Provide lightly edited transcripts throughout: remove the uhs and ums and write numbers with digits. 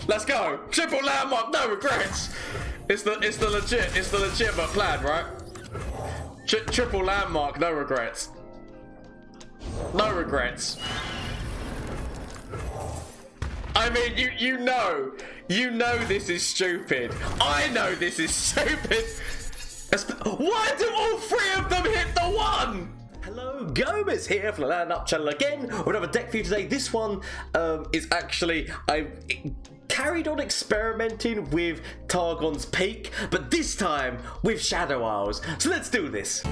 Let's go. Triple landmark, no regrets. It's the legitimate plan, right? Triple landmark, no regrets. No regrets. I mean, you know this is stupid. I know this is stupid. Why do all three of them hit the one? Hello, Gomez here for the LAN Up channel again with another deck for you today. This one is actually, I carried on experimenting with Targon's Peak, but this time with Shadow Isles. So let's do this.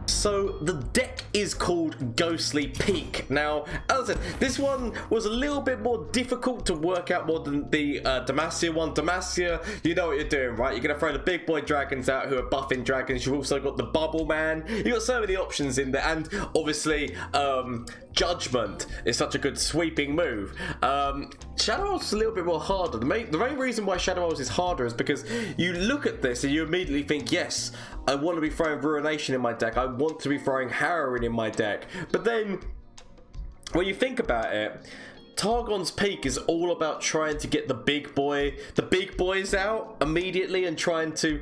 So the deck is called Ghostly Peak. Now, as I said, this one was a little bit more difficult to work out more than the Demacia one. Demacia, you know what you're doing, right? You're going to throw the big boy dragons out who are buffing dragons. You've also got the Bubble Man. You've got so many options in there. And obviously, Judgment is such a good sweeping move. Shadow Isles is a little bit more harder. The main reason why Shadow Isles is harder is because you look at this and you immediately think, yes, I want to be throwing Ruination in my deck. I want to be throwing Harrowing in my deck. But then, when you think about it, Targon's Peak is all about trying to get the big boys out immediately and trying to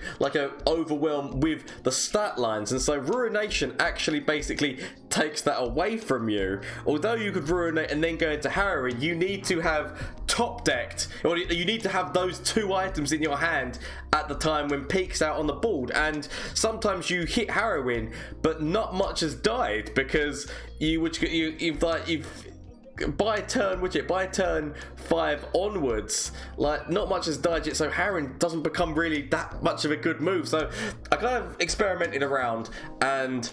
overwhelm with the stat lines. And so Ruination actually basically takes that away from you. Although you could Ruinate and then go into Harrowing, you need to have top decked, or you need to have those two items in your hand at the time when Peak's out on the board. And sometimes you hit Harrowing, but not much has died because by turn 5 onwards, not much has died yet, so Harrowing doesn't become really that much of a good move. So I kind of experimented around and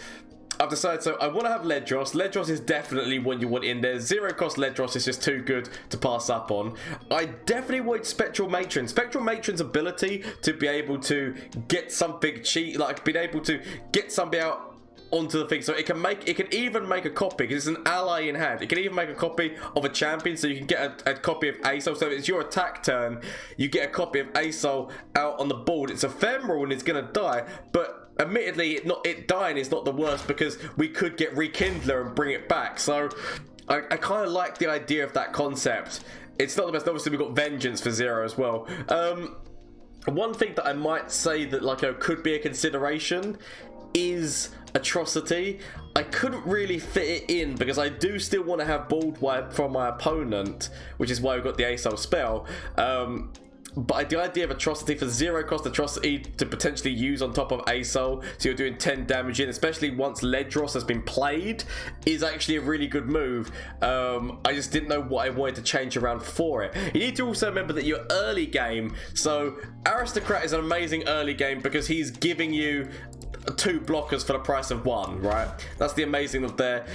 I've decided, so I want to have Ledros. Ledros is definitely one you want in there. Zero cost Ledros is just too good to pass up on. I definitely want Spectral Matron. Spectral Matron's ability to be able to get something cheap, being able to get something out onto the thing, so it can even make a copy because it's an ally in hand. It can even make a copy of a champion, so you can get a copy of Asol. So if it's your attack turn, you get a copy of Asol out on the board. It's ephemeral and it's gonna die, but admittedly, it dying is not the worst because we could get Rekindler and bring it back. So I kind of like the idea of that concept. It's not the best. Obviously, we've got Vengeance for 0 as well. One thing that I might say that could be a consideration is Atrocity. I couldn't really fit it in because I do still want to have Bald Wipe from my opponent, which is why we've got the Asol spell. But the idea of Atrocity for 0 cost Atrocity to potentially use on top of Asol, so you're doing 10 damage in, especially once Ledros has been played, is actually a really good move. I just didn't know what I wanted to change around for it. You need to also remember that you're early game, so Aristocrat is an amazing early game because he's giving you 2 blockers for the price of 1, right? That's the amazing of there.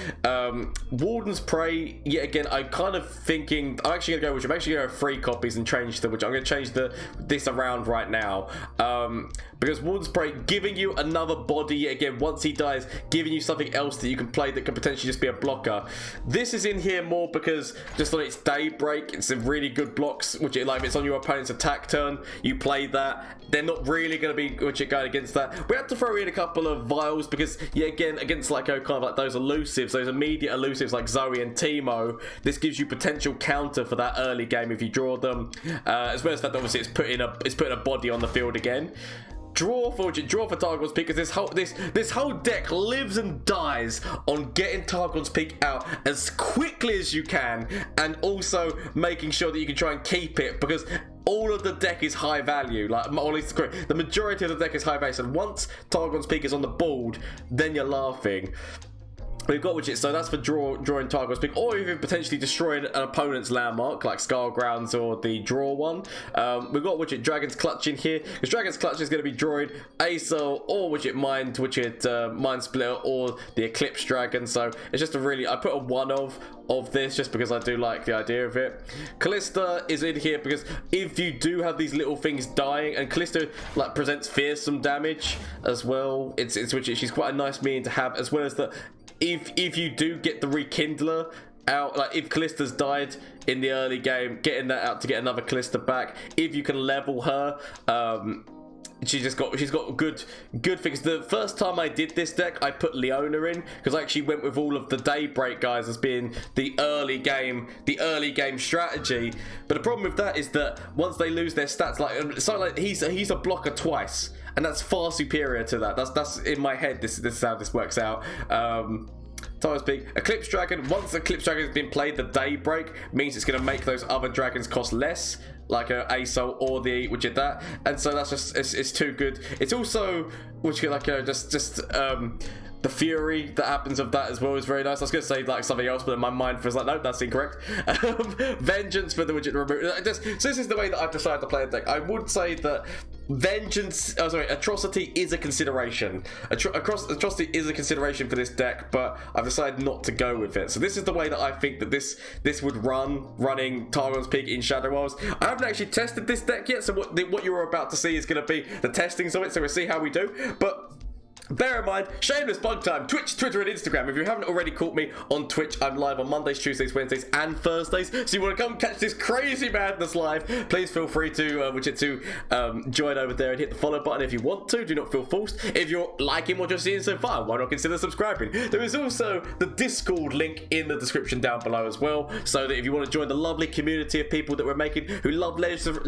Warden's Prey, yet again, I'm kind of thinking, I'm actually going to go 3 copies and change them, which I'm going to change this around right now. Because Warden's Prey, giving you another body, yet again, once he dies, giving you something else that you can play that could potentially just be a blocker. This is in here more because just on its Daybreak, it's a really good blocks, which if it's on your opponent's attack turn, you play that. They're not really going to be going against that. We have to throw in a couple of vials because, yeah, again, against those elusives, those immediate elusives like Zoe and Teemo, this gives you potential counter for that early game if you draw them. As well as that, obviously, it's putting a body on the field again. Draw for Targon's Peak, because this whole deck lives and dies on getting Targon's Peak out as quickly as you can, and also making sure that you can try and keep it, because all of the deck is high value. Or at least the majority of the deck is high value. So once Targon's Peak is on the board, then you're laughing. We've got widgets, so that's for drawing Targon's Peak, or even potentially destroying an opponent's landmark, like Skullgrounds or the draw one. We've got widget Dragon's Clutch in here, because Dragon's Clutch is going to be drawing Asol or widget Mind Splitter or the Eclipse Dragon. So it's just I put a 1 of this just because I do like the idea of it. Callista is in here because if you do have these little things dying, and Callista presents fearsome damage as well. She's quite a nice minion to have, as well as the if you do get the Rekindler out, if Callista's died in the early game, getting that out to get another Callista back, if you can level her, she's got good things. The first time I did this deck, I put Leona in because I actually went with all of the Daybreak guys as being the early game strategy. But the problem with that is that once they lose their stats, like he's a blocker twice, and that's far superior to that. That's in my head. This is how this works out. Time speak. Eclipse Dragon. Once Eclipse Dragon has been played, the Daybreak means it's going to make those other dragons cost less, like a ASO or the which is that, and so that's just it's too good. It's also which like the fury that happens of that as well is very nice. I was going to say like something else, but in my mind feels like no, that's incorrect. Vengeance for the widget removal. So this is the way that I've decided to play the deck. I would say that Atrocity is a consideration. Atrocity is a consideration for this deck, but I've decided not to go with it. So this is the way that I think that this would running Targon's Peak in Shadow Isles. I haven't actually tested this deck yet, so what you're about to see is going to be the testings of it. So we'll see how we do, but. Bear in mind, shameless plug time, Twitch, Twitter, and Instagram. If you haven't already caught me on Twitch, I'm live on Mondays, Tuesdays, Wednesdays, and Thursdays. So you want to come catch this crazy madness live, please feel free to join over there and hit the follow button if you want to. Do not feel forced. If you're liking what you're seeing so far, why not consider subscribing? There is also the Discord link in the description down below as well, so that if you want to join the lovely community of people that we're making who love Legends of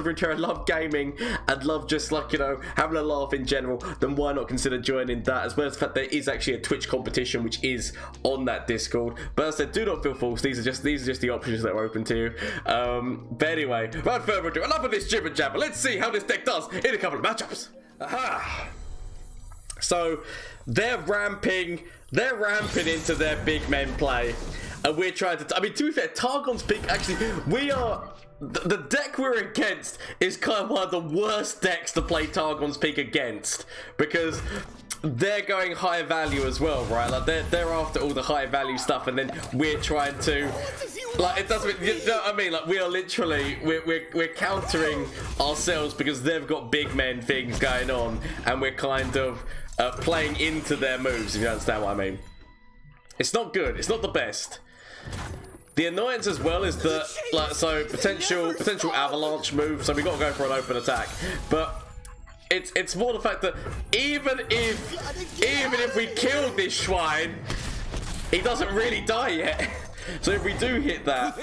Runeterra, love gaming, and love just like, you know, having a laugh in general, then why not consider joining that, as well as the fact there is actually a Twitch competition which is on that Discord. But as I said, do not feel forced. These are just the options that are open to you. But anyway, without further ado, enough of this jibber jabber. Let's see how this deck does in a couple of matchups. Aha! So they're ramping into their big men play, and we're trying to. I mean, to be fair, Targon's Peak actually we are. The deck we're against is kind of one of the worst decks to play Targon's Peak against, because they're going high value as well, right? Like they're after all the high value stuff, and then we're trying to, like, it doesn't, you know what I mean? Like we are literally we're countering ourselves because they've got big men things going on, and we're kind of playing into their moves, if you understand what I mean. It's not good. It's not the best. The annoyance as well is that, like, so potential avalanche move. So we got to go for an open attack, but it's more the fact that even if we kill this swine, he doesn't really die yet. So if we do hit that,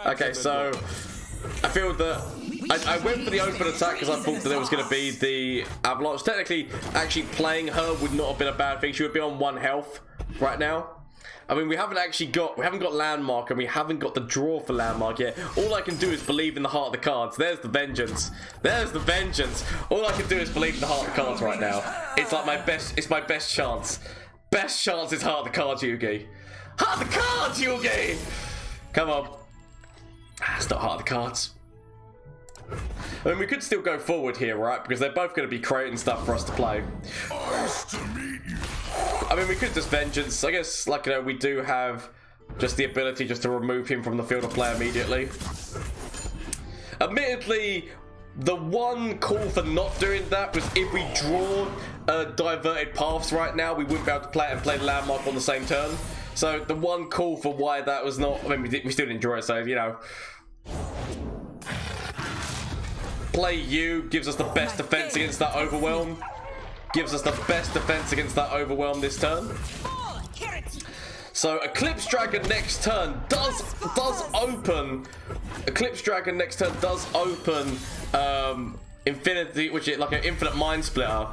okay. So I feel that I went for the open attack because I thought that there was going to be the avalanche. Technically, actually playing her would not have been a bad thing. She would be on 1 health right now. I mean, we haven't got Landmark, and we haven't got the draw for Landmark yet. All I can do is believe in the heart of the cards. There's the vengeance. There's the vengeance. All I can do is believe in the heart of the cards right now. It's like it's my best chance. Best chance is heart of the cards, Yugi. Heart of the cards, Yugi! Come on. It's not heart of the cards. I mean, we could still go forward here, right? Because they're both going to be creating stuff for us to play. Nice to meet you. I mean, we could just vengeance. I guess, like, you know, we do have just the ability just to remove him from the field of play immediately. Admittedly, the one call for not doing that was if we draw diverted paths right now, we wouldn't be able to play the landmark on the same turn. So the one call for why that was not, I mean, we still didn't draw it, so, you know. Play you gives us the best defense against that overwhelm. Gives us the best defense against that overwhelm this turn. So Eclipse Dragon next turn does open. Eclipse Dragon next turn does open Infinity, which is like an infinite mind splitter.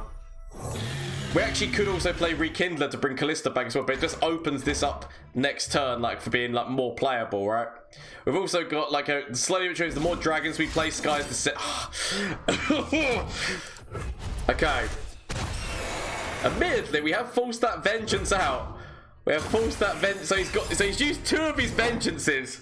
We actually could also play Rekindler to bring Callista back as well, but it just opens this up next turn, like, for being, like, more playable, right? We've also got, like, slowly but surely, the more dragons we play, sky's the set. Okay. Admittedly, we have forced that vengeance out. We have forced that vengeance. So he's used 2 of his vengeances.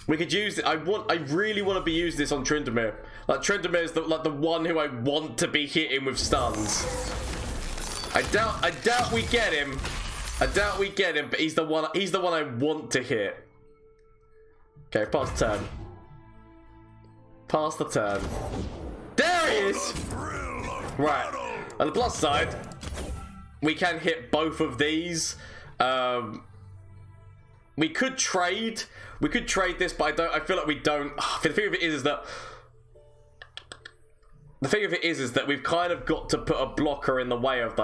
We could use it. I really want to be using this on Tryndamere. Like, Tryndamere is the one who I want to be hitting with stuns. I doubt we get him. I doubt we get him, but he's the one I want to hit. Okay, pass the turn. Pass the turn. There he is! Right. On the plus side, we can hit both of these. We could trade. We could trade this, but I feel like we don't. The thing of it is that the thing of it is that we've kind of got to put a blocker in the way of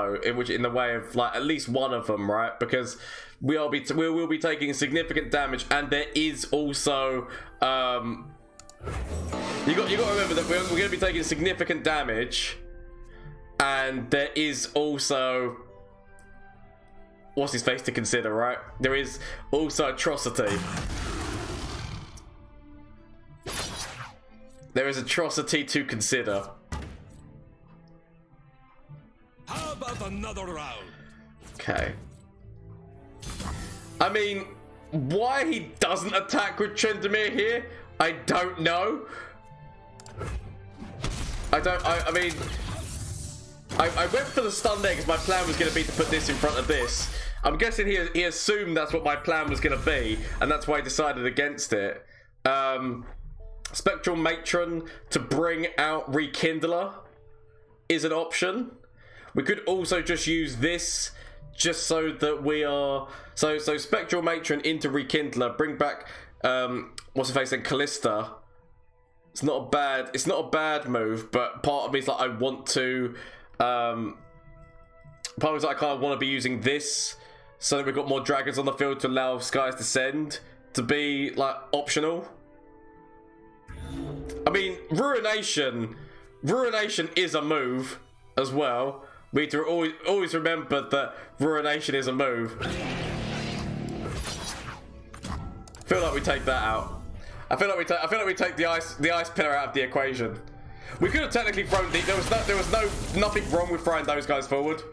in the way of like at least one of them, right? Because we will be taking significant damage, and there is also you got to remember that we're going to be taking significant damage, and there is also what's his face to consider, right? There is also atrocity. There is atrocity to consider. How about another round? Okay. I mean, why he doesn't attack with Tryndamere here, I don't know. I mean, I went for the stun there because my plan was going to be to put this in front of this. I'm guessing he assumed that's what my plan was going to be, and that's why he decided against it. Spectral Matron to bring out Rekindler is an option. We could also just use this just so that we are... So Spectral Matron into Rekindler, bring back, what's her face then, Callista. It's not a bad move, but part of me is like, I want to... part of me is like, I kind of want to be using this so that we've got more dragons on the field to allow Skies Descend to be, like, optional. I mean, Ruination is a move as well. We need to always remember that Ruination is a move. I feel like we take that out. I feel like we take the ice pillar out of the equation. We could have technically thrown there was nothing wrong with throwing those guys forward.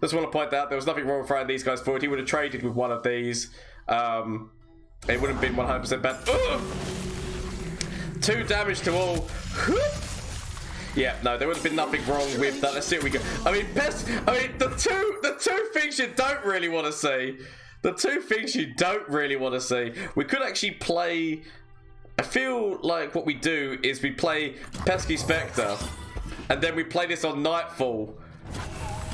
Just want to point that out, there was nothing wrong with throwing these guys forward. He would have traded with one of these. It would have been 100% bad. Ugh! 2 damage to all. Yeah, no, there would have been nothing wrong with that. Let's see what we go. I mean, the two things you don't really want to see. The two things you don't really want to see. We could actually play... I feel like what we do is we play Pesky Spectre, and then we play this on Nightfall,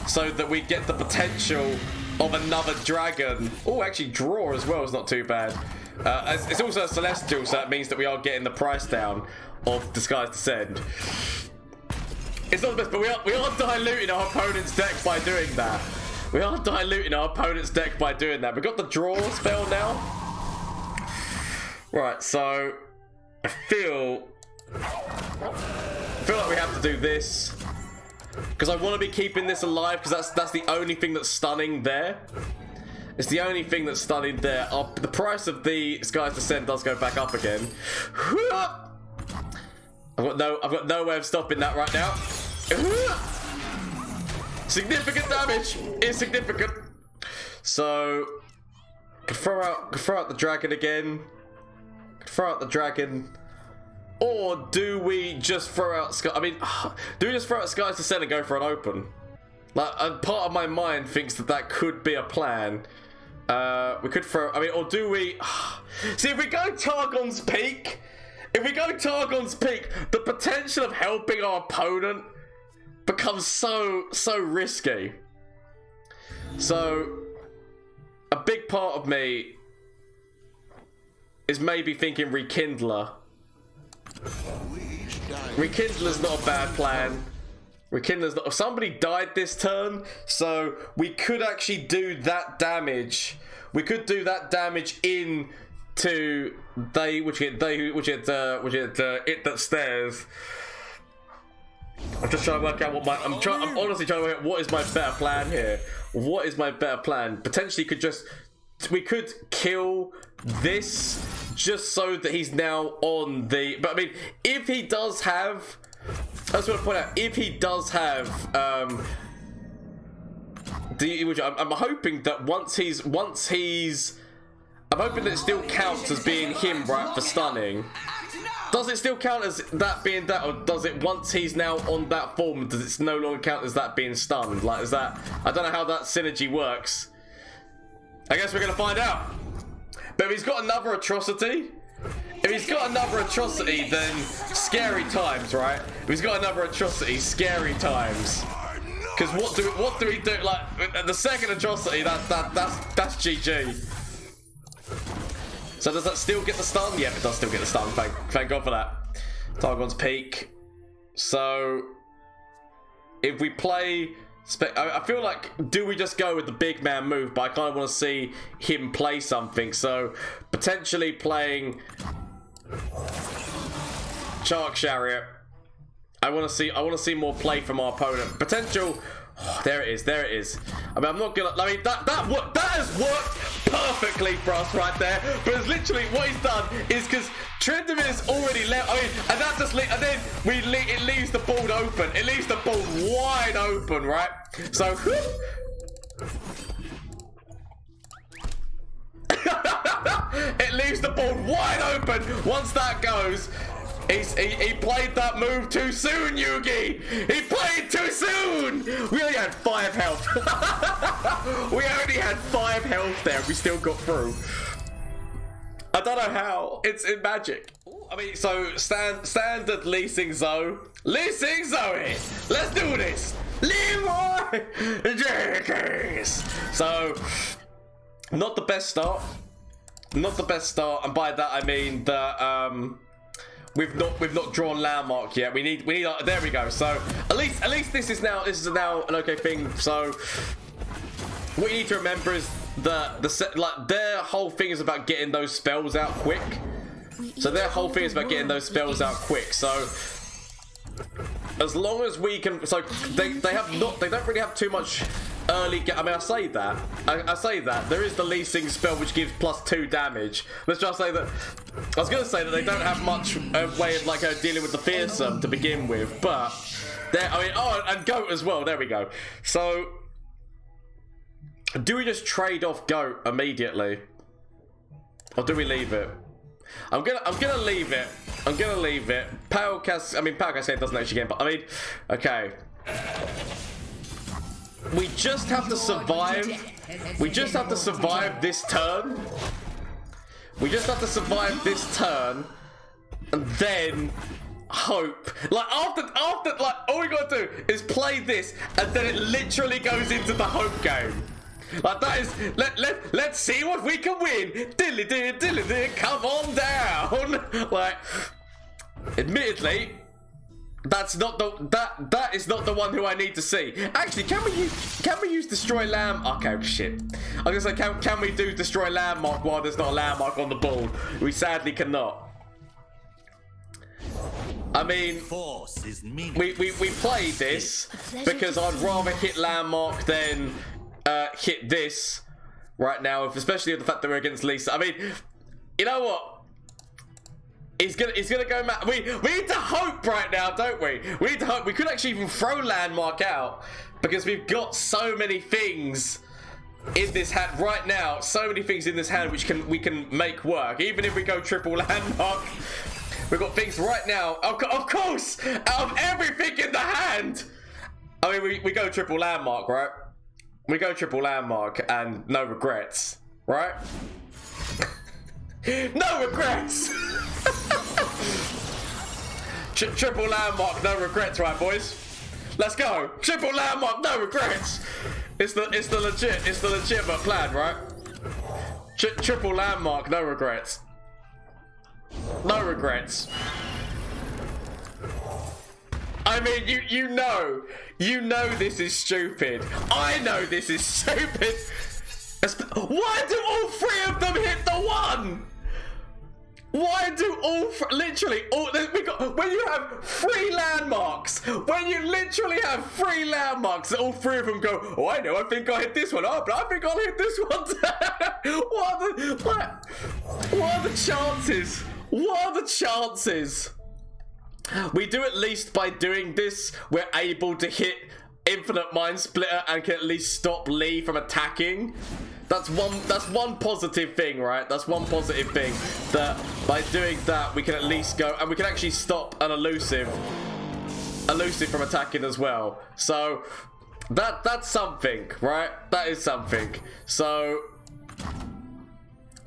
so that we get the potential of another dragon. Oh, actually, draw as well is not too bad. It's also a Celestial, so that means that we are getting the price down of Disguise Descend. It's not the best, but we are diluting our opponent's deck by doing that. We are diluting our opponent's deck by doing that. We've got the draw spell now. Right, so I feel like we have to do this. Because I want to be keeping this alive, because that's the only thing that's stunning there. It's the only thing that's stunning there. The price of the Skies Descent does go back up again. I've got no way of stopping that right now. Significant damage is significant. So could throw out the dragon again. Could throw out the dragon. Or do we just throw out do we just throw out Skies Descent and go for an open? Like, a part of my mind thinks that could be a plan. We could throw... I mean, or do we... See, if we go Targon's Peak... the potential of helping our opponent becomes so risky. So, a big part of me is maybe thinking Rekindler. Rekindler's not a bad plan. Rekindler's not... Somebody died this turn, so we could actually do that damage. We could do that damage into it that stares. I'm just trying to work out what my... I'm honestly trying to work out what is my better plan here. What is my better plan? Potentially we could kill this just so that he's now on the... But I mean, if he does have... I just want to point out, if he does have, I'm hoping that once he's, I'm hoping that it still counts as being him, right, for stunning. Does it still count as that being that, or does it, once he's now on that form, does it no longer count as that being stunned? Like, is that, I don't know how that synergy works. I guess we're going to find out. But if he's got another atrocity... If he's got another atrocity, then scary times, right? If he's got another atrocity, scary times. Because what do we do? Like, the second atrocity, that's GG. So does that still get the stun? Yep, it does still get the stun. Thank God for that. Targon's Peak. So if we play... I feel like, do we just go with the big man move? But I kind of want to see him play something. So, potentially playing Shark Chariot. I want to see more play from our opponent. Potential... Oh, there it is. I mean, I'm not gonna... I mean, that has worked perfectly for us right there. But it's literally what he's done is because Tryndamere's already left. I mean, and that just... And then it leaves the board open. It leaves the board wide open, right? So... it leaves the board wide open once that goes. He played that move too soon, Yugi! He played too soon! We only had 5 health. We only had 5 health there. We still got through. I don't know how. It's in magic. I mean, so standard Lee Sin Zoe. Lee Sin Zoe! Let's do this! Leroy Jenkins! So, not the best start. Not the best start, and by that I mean that we've not drawn landmark yet. We need there we go. So at least this is now an okay thing. So what you need to remember is that their whole thing is about getting those spells out quick. So their whole thing is about getting those spells out quick. So as long as we can, so they don't really have too much early. I mean, I say that there is the Lee Sin spell which gives +2 damage. Let's just say that I was going to say that they don't have much way of like dealing with the fearsome to begin with, but I mean, oh, and goat as well. There we go. So do we just trade off goat immediately, or do we leave it? I'm gonna leave it. I'm gonna leave it. Pale Cascade doesn't actually get, but I mean, okay. We just have to survive. We just have to survive this turn. We just have to survive this turn, and then hope. Like after like all we gotta do is play this, and then it literally goes into the hope game. Like that is let's see what we can win. Dilly, come on down. Like, admittedly, that's not that is not the one who I need to see. Actually, can we use destroy land? Okay, shit. I was gonna say, can we do destroy landmark while there's not a landmark on the board? We sadly cannot. I mean, we played this because I'd rather hit landmark than hit this right now, especially with the fact that we're against Lisa. I mean, you know what? He's gonna go mad. We need to hope right now, don't we? We need to hope. We could actually even throw landmark out because we've got so many things in this hand right now. So many things in this hand which we can make work. Even if we go triple landmark, we've got things right now. Of course, out of everything in the hand. I mean, we go triple landmark, right? We go triple landmark and no regrets, right? No regrets! Triple landmark, no regrets, right, boys? Let's go! Triple landmark, no regrets! It's the legitimate plan, right? Triple landmark, no regrets. No regrets. I mean, you know this is stupid. I know this is stupid. Why do all 3 of them hit the 1? Why do literally all when you have 3 landmarks, when you literally have 3 landmarks, all 3 of them go, oh, I know, I think I hit this one. Oh, but I think I'll hit this one too. What are the chances? What are the chances? We do at least by doing this, we're able to hit Infinite Mind Splitter and can at least stop Lee from attacking. That's one positive thing, right? That's one positive thing, that by doing that we can at least go, and we can actually stop an elusive from attacking as well. So that's something, right? That is something. So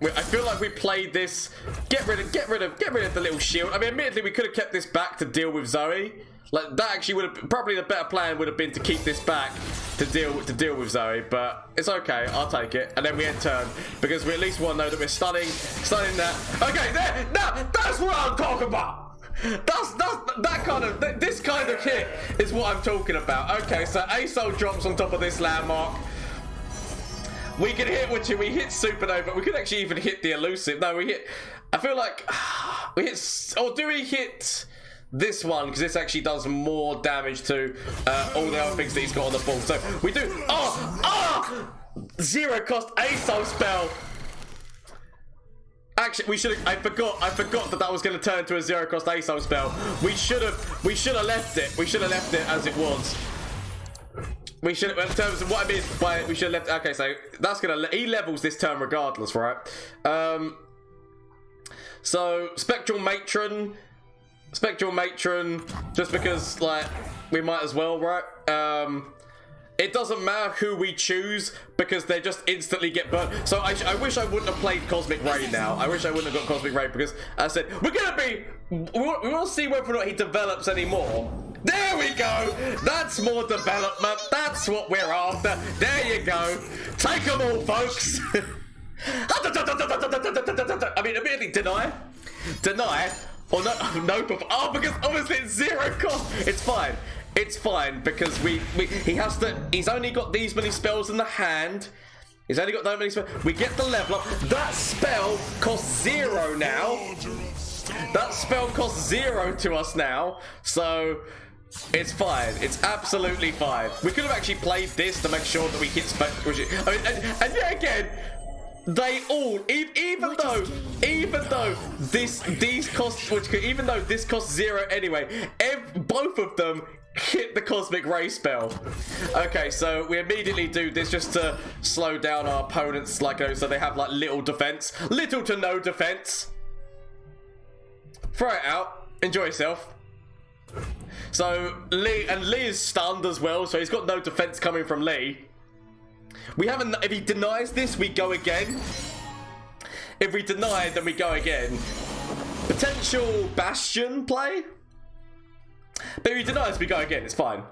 I feel like we played this. Get rid of the little shield. I mean, admittedly, we could have kept this back to deal with Zoe. Like that actually would have probably the better plan would have been to keep this back to deal with Zoe. But it's okay. I'll take it. And then we end turn because we at least want to know that we're stunning that. Okay, there. Now that's what I'm talking about. This kind of hit is what I'm talking about. Okay, so ASO drops on top of this landmark. We can hit we hit Supernova. We could actually even hit the elusive. No, we hit. I feel like we hit. Or do we hit this one? Because this actually does more damage to all the other things that he's got on the ball. So we do. Zero cost ASO spell. Actually, we should have. I forgot that was going to turn into a zero cost ASO spell. We should have left it. We should have left it as it was. We should. In terms of what I mean by we should have left. Okay, so that's gonna. He levels this turn regardless, right? So Spectral Matron, just because like we might as well, right? It doesn't matter who we choose because they just instantly get burnt. So I wish I wouldn't have played Cosmic Ray now. I wish I wouldn't have got Cosmic Ray because as I said, we want to see whether or not he develops anymore. There we go. That's more development. That's what we're after. There you go. Take them all, folks. I mean, immediately deny, or no, oh, because obviously it's zero cost. It's fine. It's fine because he's only got these many spells in the hand. He's only got that many spells. We get the level up. That spell costs 0 now. That spell costs 0 to us now. So it's fine. It's absolutely fine. We could have actually played this to make sure that we hit spell. I mean, and yet again, they all, even though this costs 0 anyway, both of them hit the Cosmic Ray spell. Okay, so we immediately do this just to slow down our opponents, like so they have like little to no defense. Throw it out. Enjoy yourself. So Lee is stunned as well, so he's got no defense coming from Lee. We haven't. If he denies this, we go again. If we deny, then we go again. Potential Bastion play. But if he denies, we go again. It's fine.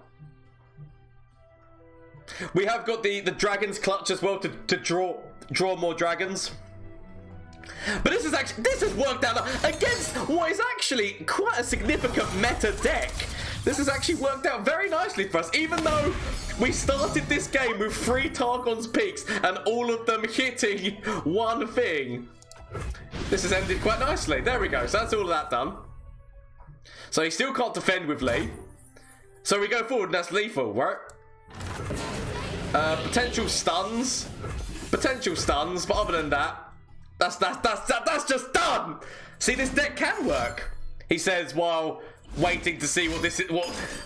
We have got the Dragon's Clutch as well to draw more dragons. But this has worked out against what is actually quite a significant meta deck. This has actually worked out very nicely for us, even though we started this game with 3 Targon's Peaks and all of them hitting one thing. This has ended quite nicely. There we go. So that's all of that done. So he still can't defend with Lee. So we go forward and that's lethal, right? Potential stuns, but other than that, that's just done. See, this deck can work. He says while waiting to see what this is.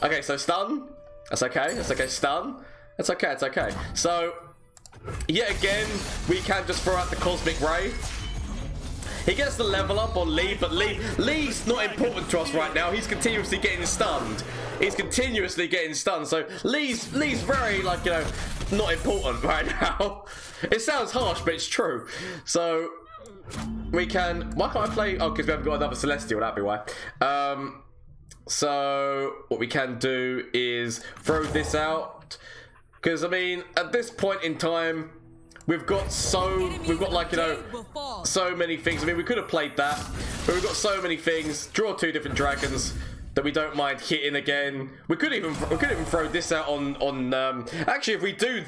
Okay, so stun. That's okay. That's okay. Stun. That's okay. It's okay. So yet again, we can just throw out the Cosmic Ray. He gets the level up on Lee, but Lee's not important to us right now. He's continuously getting stunned. So Lee's very, like, you know, not important right now. It sounds harsh, but it's true. So we can. Why can't I play? Oh, because we haven't got another Celestial. That'd be why. So what we can do is throw this out. Because I mean, at this point in time, we've got like, you know, so many things. I mean, we could have played that, but we've got so many things. Draw 2 different dragons that we don't mind hitting again. We could even throw this out on actually, if we do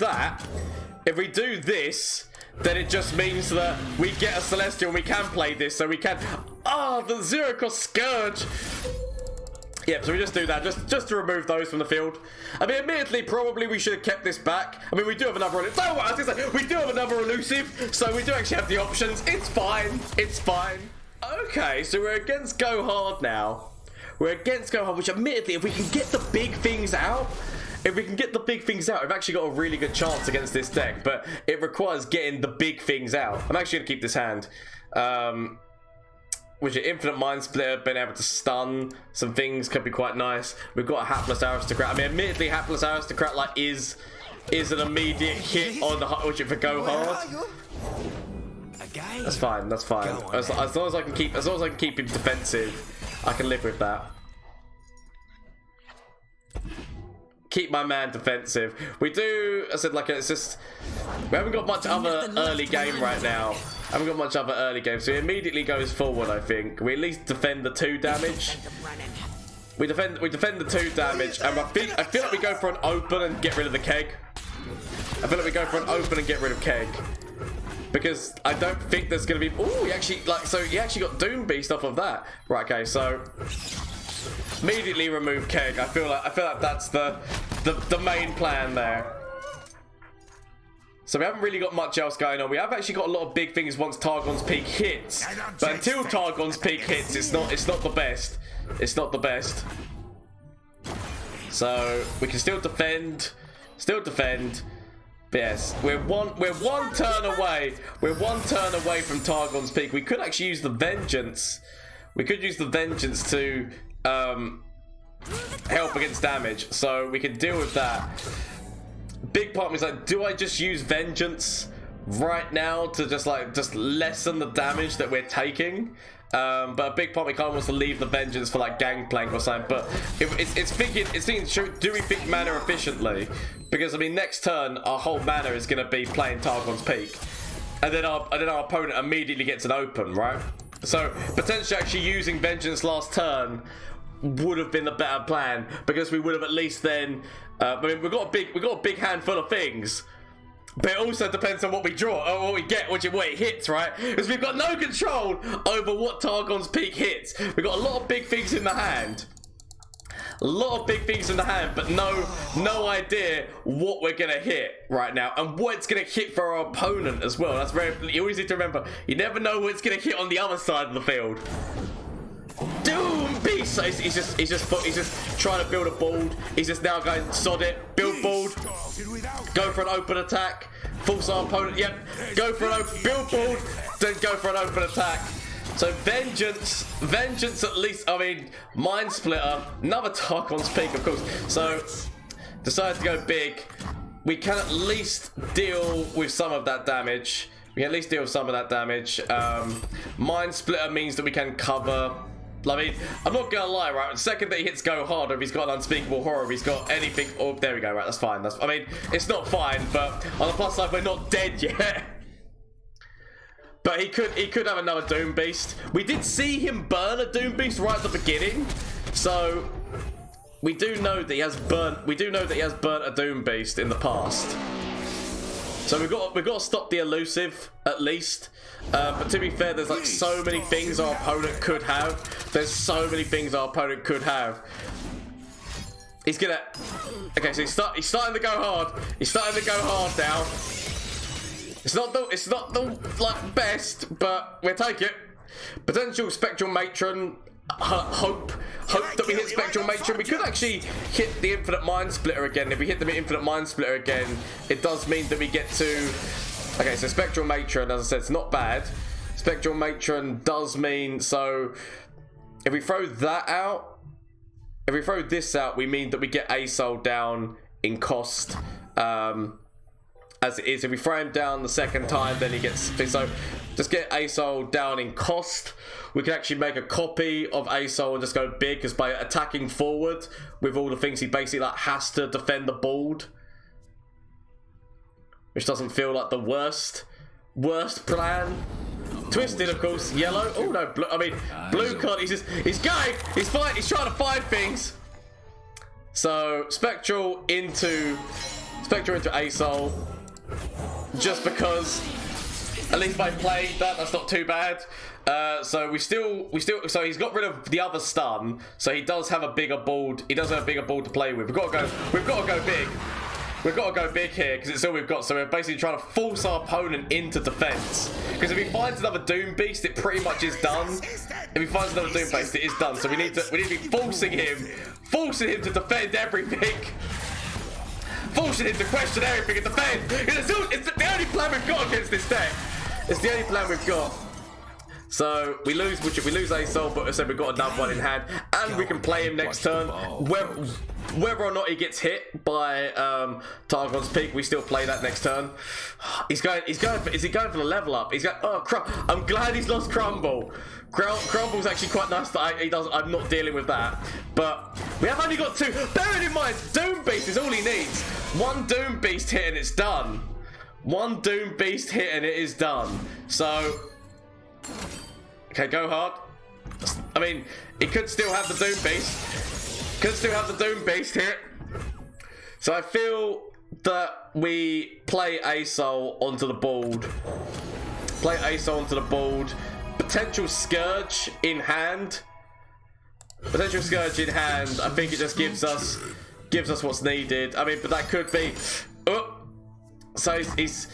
this, then it just means that we get a Celestial and we can play this, so we can. The 0 cost Scourge. Yep, so we just do that, just to remove those from the field. I mean, admittedly, probably we should have kept this back. I mean, we do have another. We do have another elusive, so we do actually have the options. It's fine. It's fine. Okay, so we're against Go Hard now. We're against Go Hard, which admittedly, if we can get the big things out, we've actually got a really good chance against this deck. But it requires getting the big things out. I'm actually gonna keep this hand. Which is Infinite Mind Splitter, being able to stun some things could be quite nice. We've got a Hapless Aristocrat. I mean, admittedly, Hapless Aristocrat like is an immediate hit on the which for Go Hard. That's fine. That's fine. As long as I can keep him defensive, I can live with that. Keep my man defensive. We do. I said like it's just we haven't got much other early game right now. Haven't got much other early game, so he immediately goes forward, I think. We at least defend the 2 damage. We defend the 2 damage, and I feel like we go for an open and get rid of the keg. I feel like we go for an open and get rid of keg. Because I don't think there's gonna be. Ooh, he actually got Doom Beast off of that. Right, okay, so immediately remove keg. I feel like that's the main plan there. So we haven't really got much else going on. We have actually got a lot of big things once Targon's Peak hits. But until Targon's Peak hits, it's not the best. It's not the best. So we can still defend. But yes, we're one turn away. We're 1 turn away from Targon's Peak. We could actually use the Vengeance. We could use the Vengeance to help against damage. So we can deal with that. Big part of me is like, do I just use Vengeance right now to just lessen the damage that we're taking? But a big part of me kind of wants to leave the Vengeance for like Gangplank or something. But it's thinking, do we think mana efficiently? Because I mean, next turn our whole mana is going to be playing Targon's Peak, and then our opponent immediately gets an open, right? So potentially actually using Vengeance last turn would have been the better plan, because we would have at least then. I mean, we've got a big handful of things, but it also depends on what we draw or what we get, what it hits, right? Because we've got no control over what Targon's Peak hits. We've got a lot of big things in the hand. But no idea what we're gonna hit right now and what it's gonna hit for our opponent as well. That's you always need to remember. You never know what it's gonna hit on the other side of the field. Doom Beast! So he's just trying to build a board. He's just now going sod it, build board, go for an open attack, force our opponent. Yep, go for an open build board, then go for an open attack. So Vengeance at least. I mean, Mind Splitter, another Targon's Peak, of course. So decides to go big. We can at least deal with some of that damage. Mind Splitter means that we can cover. I mean, I'm not gonna lie, right? The second that he hits Go Hard, or if he's got an Unspeakable Horror, if he's got anything, oh, there we go, right? That's fine. I mean, it's not fine, but on the plus side, we're not dead yet. But he could have another Doom Beast. We did see him burn a Doom Beast right at the beginning, so we do know that he has burnt. We do know that he has burnt a Doom Beast in the past. So we've got to stop the elusive at least. But to be fair, there's like so many things our opponent could have. He's gonna. Okay, so he's starting to go hard. Now. It's not the like best, but we'll take it. Potential Spectral Matron. Hope that we hit Spectral Matron. We could actually hit the Infinite Mind Splitter again. If we hit the Infinite Mind Splitter again, it does mean that we get to. Okay, so Spectral Matron, as I said, it's not bad. Spectral Matron does mean, so if we throw that out, if we throw this out, we mean that we get ASOL down in cost, as it is. If we throw him down the second time, then he gets, so just get ASOL down in cost. We can actually make a copy of ASOL and just go big, because by attacking forward with all the things, he basically like has to defend the board. Which doesn't feel like the worst plan. Twisted, of course. Yellow. Oh no, blue. I mean, blue card. He's trying to find things. So Spectral into ASOL. Just because, at least by playing that's not too bad. So so he's got rid of the other stun. So he does have a bigger board. He does have a bigger board to play with. We've got to go big. We've got to go big here, because it's all we've got. So we're basically trying to force our opponent into defense. Because if he finds another Doom Beast, it pretty much is done. If he finds another Doom Beast, it is done. So we need to be forcing him to defend everything. Forcing him to question everything and defend. It's the only plan we've got against this deck. It's the only plan we've got. So we lose ASOL, but I said we've got another one in hand, and we can play him next turn. Whether or not he gets hit by Targon's Peak, we still play that next turn. Is he going for the level up? He's going. Oh, I'm glad he's lost Crumble. Crumble's actually quite nice that I'm not dealing with that. But we have only got 2. Bearing in mind, Doom Beast is all he needs. 1 Doom Beast hit and it's done. One Doom Beast hit and it is done. So, okay, go hard. I mean, he could still have the Doom Beast. Could still have the Doom Beast hit. So I feel that we play ASOL onto the board. Play ASOL onto the board. Potential Scourge in hand. Potential Scourge in hand. I think it just gives us what's needed. I mean, but that could be. So he's.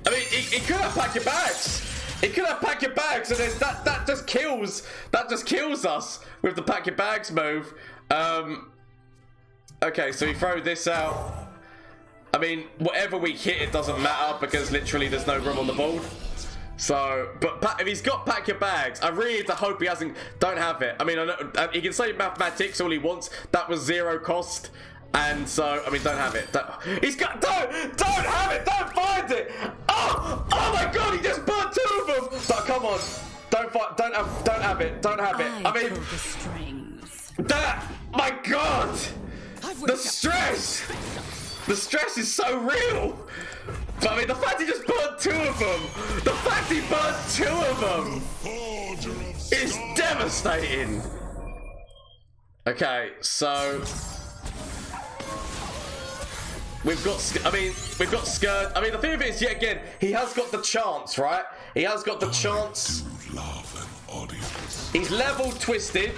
I mean, he could have packed your bags. He could have packed your bags, and that just kills. That just kills us with the pack your bags move. Okay, so we throw this out. I mean, whatever we hit, it doesn't matter because literally there's no room on the board. So, but if he's got pack your bags, I really hope he hasn't. Don't have it. I mean, I know, he can say mathematics all he wants. That was 0 cost. And so, I mean, don't have it. He's got. Don't have it. Don't find it. Oh my God! He just burnt 2 of them. But come on, don't have it. Don't have it. I mean, the strings. My God, the stress. The stress is so real. But I mean, the fact he just burnt 2 of them. The fact he burnt 2 of them is devastating. Okay, so. We've got Scourge. I mean, the thing of it is, yet again, he has got the chance, right? He has got the chance. He's level twisted.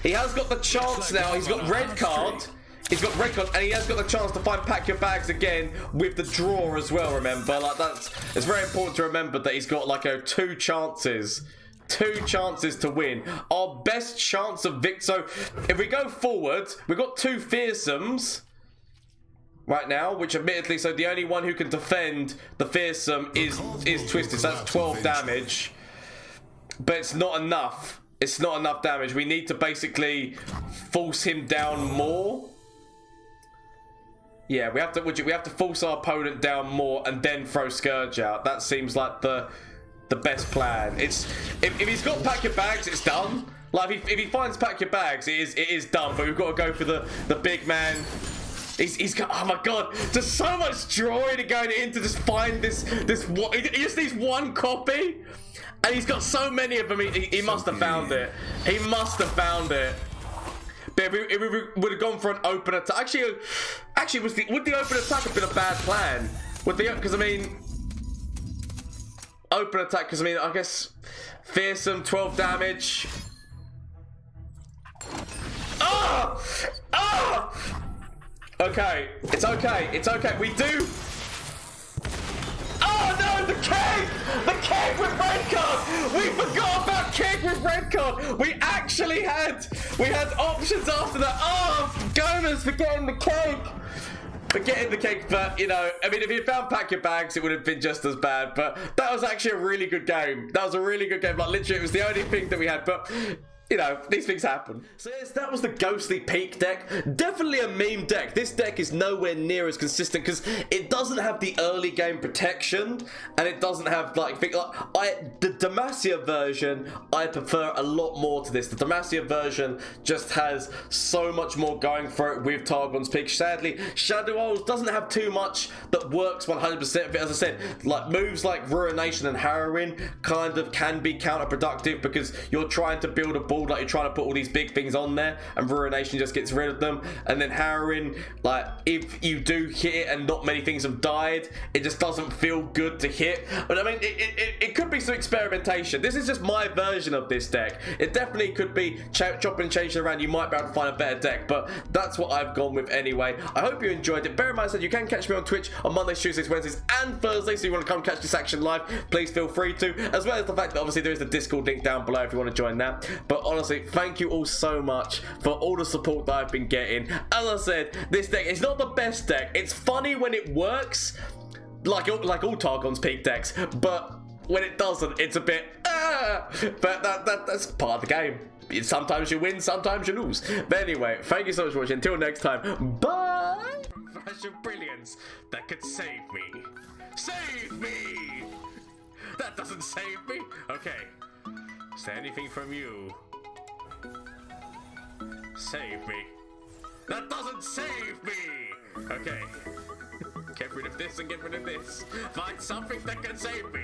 He has got the chance now. He's got red card. He's got red card, and he has got the chance to find pack your bags again with the draw as well. Remember, like it's very important to remember that he's got like 2 chances. 2 chances to win. Our best chance of victory. So if we go forward, we've got 2 fearsomes. Right now, which admittedly, so the only one who can defend the fearsome is Twisted. So that's 12 damage. But it's not enough. It's not enough damage. We need to basically force him down more. Yeah, we have to force our opponent down more and then throw Scourge out. That seems like the best plan. It's if he's got pack your bags, it's done. Like if he finds pack your bags, it is done. But we've got to go for the big man. He's got, oh my God, there's so much joy to going in to just find this one. He just needs 1 copy, and he's got so many of them. He must have found it. He must have found it. But if we would have gone for an open attack, actually, would the open attack have been a bad plan? Because I mean, open attack. Because I mean, I guess fearsome 12 damage. Okay, it's okay, we do. Oh no, the keg with red card. We forgot about keg with red card. We had options after that. Oh, Gomez for getting the keg. But you know, I mean, if you found pack your bags, it would have been just as bad. But that was actually a really good game. Like literally, it was the only thing that we had. But you know, these things happen. So yes, that was the Ghostly Peak deck. Definitely a meme deck. This deck is nowhere near as consistent because it doesn't have the early game protection, and it doesn't have the Demacia version. I prefer a lot more to this. The Demacia version just has so much more going for it with Targon's Peak. Sadly, Shadow Isles doesn't have too much that works 100% of it. As I said, like moves like Ruination and Harrowing kind of can be counterproductive because you're trying to build a board. Like you're trying to put all these big things on there, and Ruination just gets rid of them. And then Harrowing, like if you do hit it and not many things have died, it just doesn't feel good to hit. But I mean, it could be some experimentation. This is just my version of this deck. It definitely could be chopping and changing around. You might be able to find a better deck, but that's what I've gone with anyway. I hope you enjoyed it. Bear in mind that you can catch me on Twitch on Mondays, Tuesdays, Wednesdays, and Thursdays. So if you want to come catch this action live, please feel free to. As well as the fact that obviously there is the Discord link down below if you want to join that. But honestly, thank you all so much for all the support that I've been getting. As I said, this deck is not the best deck. It's funny when it works, like all Targon's Peak decks, but when it doesn't, it's a bit but that's part of the game. Sometimes you win, sometimes you lose. But anyway, thank you so much for watching. Until next time, bye. Flash of brilliance that could save me. Save me. That doesn't save me. Okay. Is there anything from you? Save me. That doesn't save me! Okay. Get rid of this and get rid of this. Find something that can save me.